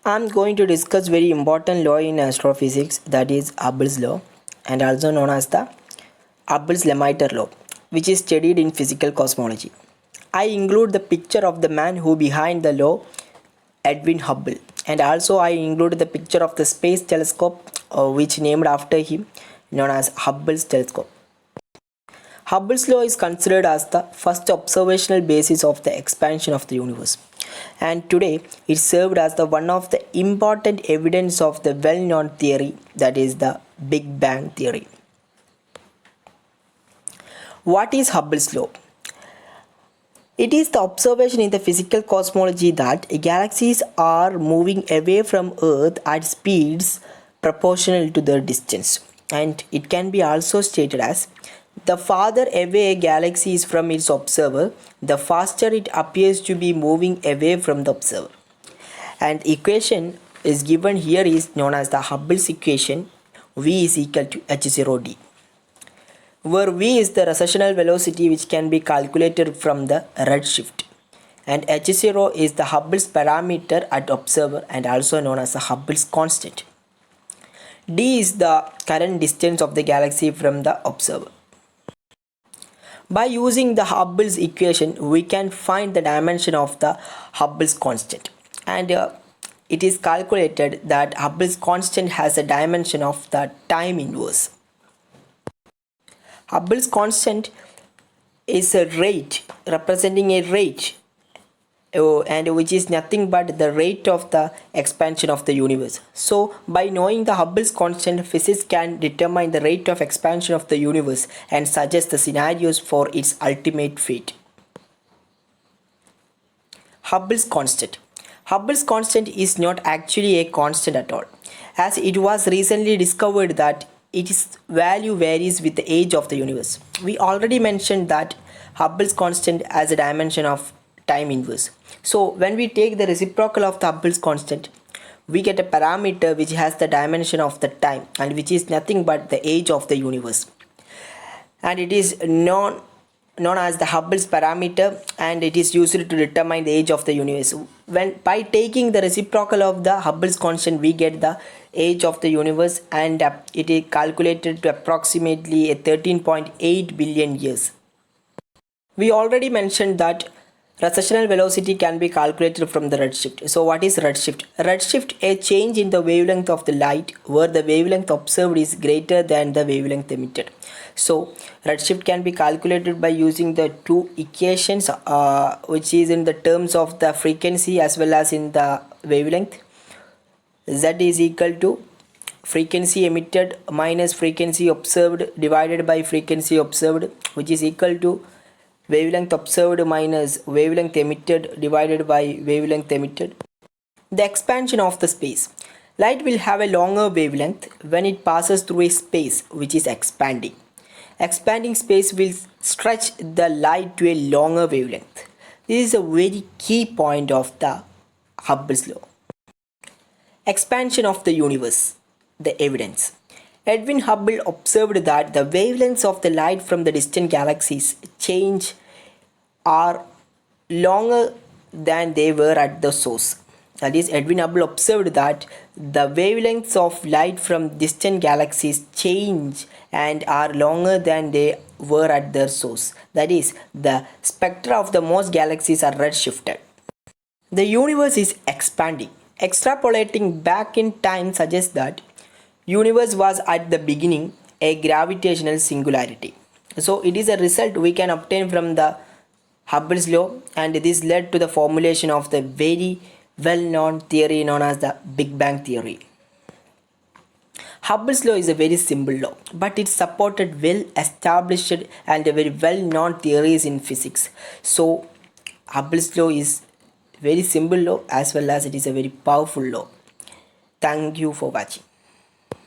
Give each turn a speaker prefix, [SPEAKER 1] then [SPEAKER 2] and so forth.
[SPEAKER 1] I'm going to discuss very important law in astrophysics, that is Hubble's law, and also known as the Hubble's-Lemaitre law, which is studied in physical cosmology. I include the picture of the man who behind the law, Edwin Hubble, and also I include the picture of the space telescope which named after him, known as Hubble's telescope. Hubble's law is considered as the first observational basis of the expansion of the universe, and today it served as the one of the important evidence of the well-known theory, that is the Big Bang theory. What is Hubble's law? It is the observation in the physical cosmology that galaxies are moving away from Earth at speeds proportional to their distance, and it can be also stated as the farther away a galaxy is from its observer, the faster it appears to be moving away from the observer. And the equation is given here is known as the Hubble's equation, V is equal to h0d, where V is the rotational velocity which can be calculated from the redshift, and h0 is the Hubble's parameter at observer and also known as the Hubble's constant. D is the current distance of the galaxy from the observer. By using the Hubble's equation, we can find the dimension of the Hubble's constant, and it is calculated that Hubble's constant has a dimension of the time inverse. Hubble's constant is a rate, representing a rate, and which is nothing but the rate of the expansion of the universe. So by knowing the Hubble's constant, physics can determine the rate of expansion of the universe and suggest the scenarios for its ultimate fate. Hubble's constant. Hubble's constant is not actually a constant at all, as it was recently discovered that its value varies with the age of the universe. We already mentioned that Hubble's constant has a dimension of time inverse. So when we take the reciprocal of the Hubble's constant, we get a parameter which has the dimension of the time and which is nothing but the age of the universe, and it is known as the Hubble's parameter, and it is used to determine the age of the universe. When by taking the reciprocal of the Hubble's constant, we get the age of the universe, and it is calculated to approximately 13.8 billion years. We already mentioned that rotational velocity can be calculated from the redshift. So what is redshift? Redshift, a change in the wavelength of the light where the wavelength observed is greater than the wavelength emitted. So redshift can be calculated by using the two equations which is in the terms of the frequency as well as in the wavelength. Z is equal to frequency emitted minus frequency observed divided by frequency observed, which is equal to wavelength observed minus wavelength emitted divided by wavelength emitted. The expansion of the space. Light will have a longer wavelength when it passes through a space which is expanding. Expanding space will stretch the light to a longer wavelength. This is a very key point of the Hubble's law. Expansion of the universe. The evidence. Edwin Hubble observed that the wavelengths of the light from the distant galaxies change are longer than they were at the source. That is, Edwin Hubble observed that the wavelengths of light from distant galaxies change and are longer than they were at their source. That is, the spectra of the most galaxies are redshifted. The universe is expanding. Extrapolating back in time suggests that universe was at the beginning a gravitational singularity. So it is a result we can obtain from the Hubble's law, and this led to the formulation of the very well-known theory known as the Big Bang theory. Hubble's law is a very simple law, but it supported well-established and very well-known theories in physics. So Hubble's law is very simple law as well as it is a very powerful law. Thank you for watching.